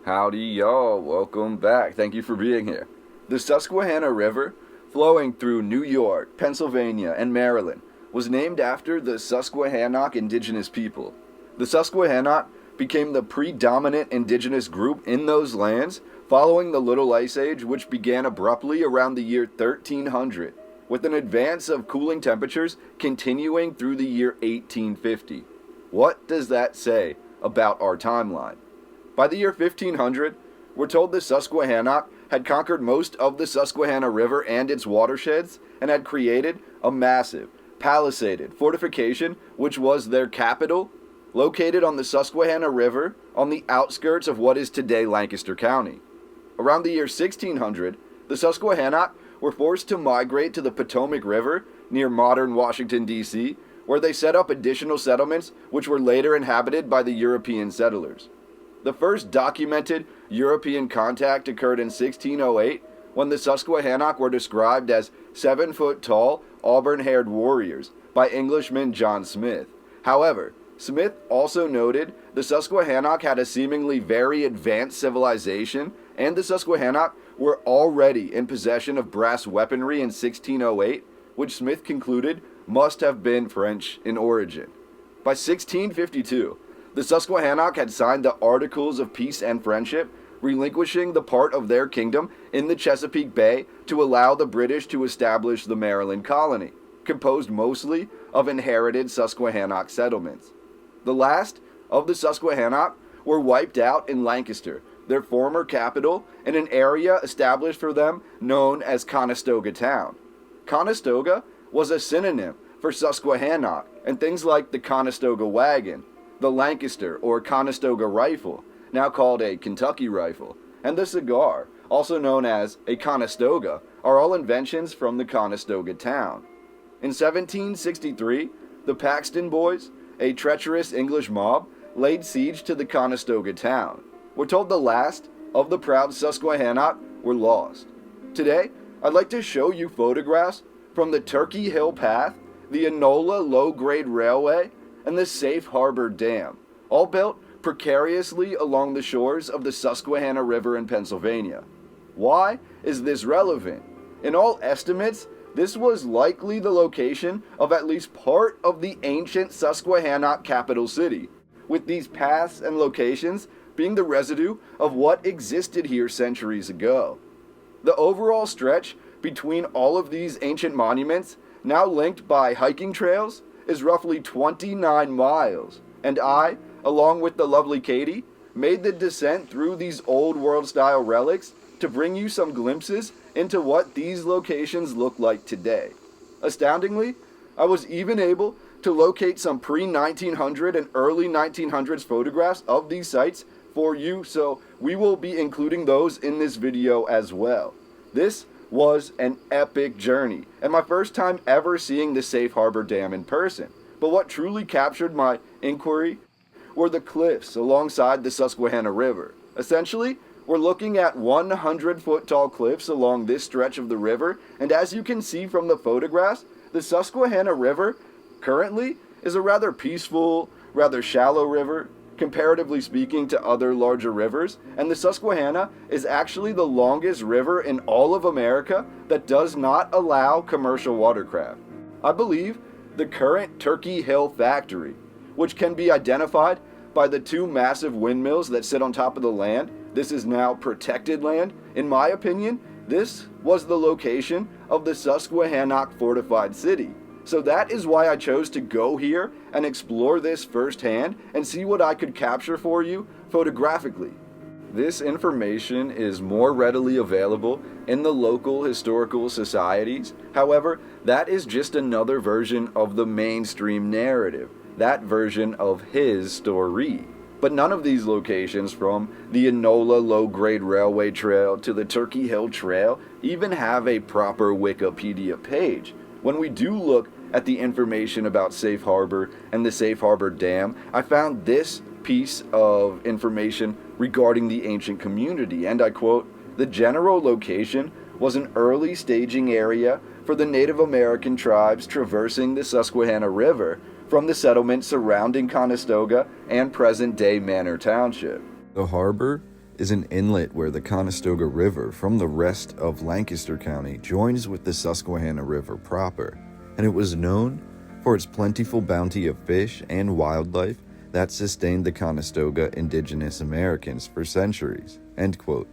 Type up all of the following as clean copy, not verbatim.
Howdy, y'all. Welcome back. Thank you for being here. The Susquehanna River, flowing through New York, Pennsylvania, and Maryland, was named after the Susquehannock Indigenous People. The Susquehannock became the predominant indigenous group in those lands following the Little Ice Age, which began abruptly around the year 1300, with an advance of cooling temperatures continuing through the year 1850. What does that say about our timeline? By the year 1500, we're told the Susquehannock had conquered most of the Susquehanna River and its watersheds and had created a massive, palisaded fortification which was their capital, located on the Susquehanna River on the outskirts of what is today Lancaster County. Around the year 1600, the Susquehannock were forced to migrate to the Potomac River near modern Washington, D.C., where they set up additional settlements which were later inhabited by the European settlers. The first documented European contact occurred in 1608 when the Susquehannock were described as 7-foot-tall, auburn-haired warriors by Englishman John Smith. However, Smith also noted the Susquehannock had a seemingly very advanced civilization, and the Susquehannock were already in possession of brass weaponry in 1608, which Smith concluded must have been French in origin. By 1652, the Susquehannock had signed the Articles of Peace and Friendship, relinquishing the part of their kingdom in the Chesapeake Bay to allow the British to establish the Maryland colony, composed mostly of inherited Susquehannock settlements. The last of the Susquehannock were wiped out in Lancaster, their former capital, in an area established for them known as Conestoga Town. Conestoga was a synonym for Susquehannock, and things like the Conestoga wagon, the Lancaster or Conestoga rifle, now called a Kentucky rifle, and the cigar, also known as a Conestoga, are all inventions from the Conestoga town. In 1763, the Paxton Boys, a treacherous English mob, laid siege to the Conestoga town. We're told the last of the proud Susquehannock were lost. Today, I'd like to show you photographs from the Turkey Hill Path, the Enola low-grade railway, and the Safe Harbor Dam, all built precariously along the shores of the Susquehanna River in Pennsylvania. Why is this relevant? In all estimates, this was likely the location of at least part of the ancient Susquehannock capital city, with these paths and locations being the residue of what existed here centuries ago. The overall stretch between all of these ancient monuments, now linked by hiking trails, is roughly 29 miles, and I, along with the lovely Katie, made the descent through these old world-style relics to bring you some glimpses into what these locations look like today. Astoundingly, I was even able to locate some pre-1900 and early 1900s photographs of these sites for you, so we will be including those in this video as well. This was an epic journey, and my first time ever seeing the Safe Harbor Dam in person. But what truly captured my inquiry were the cliffs alongside the Susquehanna River. Essentially, we're looking at 100-foot tall cliffs along this stretch of the river, and as you can see from the photographs, the Susquehanna River currently is a rather peaceful, rather shallow river, comparatively speaking to other larger rivers, and the Susquehanna is actually the longest river in all of America that does not allow commercial watercraft. I believe the current Turkey Hill factory, which can be identified by the two massive windmills that sit on top of the land, this is now protected land. In my opinion, this was the location of the Susquehannock fortified city. So that is why I chose to go here and explore this firsthand and see what I could capture for you photographically. This information is more readily available in the local historical societies. However, that is just another version of the mainstream narrative, that version of his story. But none of these locations, from the Enola low-grade railway trail to the Turkey Hill Trail, even have a proper Wikipedia page. When we do look at the information about Safe Harbor and the Safe Harbor Dam, I found this piece of information regarding the ancient community, and I quote, "The general location was an early staging area for the Native American tribes traversing the Susquehanna River from the settlements surrounding Conestoga and present-day Manor Township." The harbor is an inlet where the Conestoga River from the rest of Lancaster County joins with the Susquehanna River proper, and it was known for its plentiful bounty of fish and wildlife that sustained the Conestoga Indigenous Americans for centuries." End quote.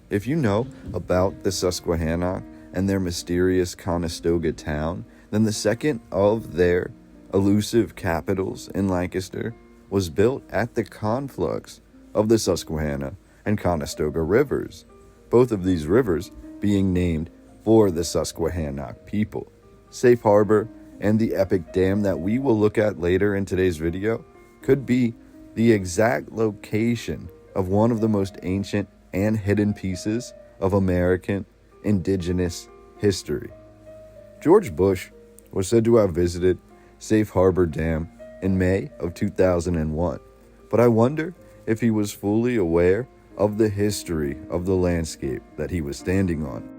If you know about the Susquehannock and their mysterious Conestoga Town, then the second of their elusive capitals in Lancaster was built at the conflux of the Susquehanna and Conestoga rivers, both of these rivers being named for the Susquehannock people. Safe Harbor and the epic dam that we will look at later in today's video could be the exact location of one of the most ancient and hidden pieces of American indigenous history. George Bush was said to have visited Safe Harbor Dam in May of 2001, but I wonder if he was fully aware of the history of the landscape that he was standing on.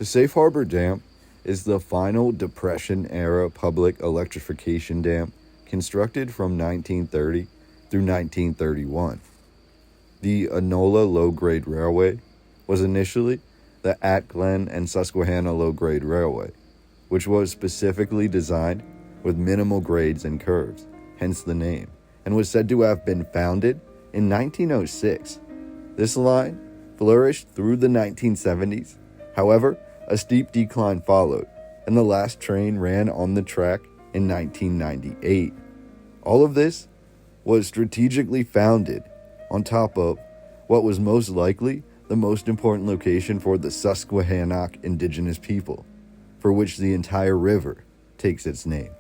The Safe Harbor Dam is the final Depression-era public electrification dam constructed from 1930 through 1931. The Enola low-grade railway was initially the Atglen and Susquehanna low-grade railway, which was specifically designed with minimal grades and curves, hence the name, and was said to have been founded in 1906. This line flourished through the 1970s. However, a steep decline followed, and the last train ran on the track in 1998. All of this was strategically founded on top of what was most likely the most important location for the Susquehannock Indigenous People, for which the entire river takes its name.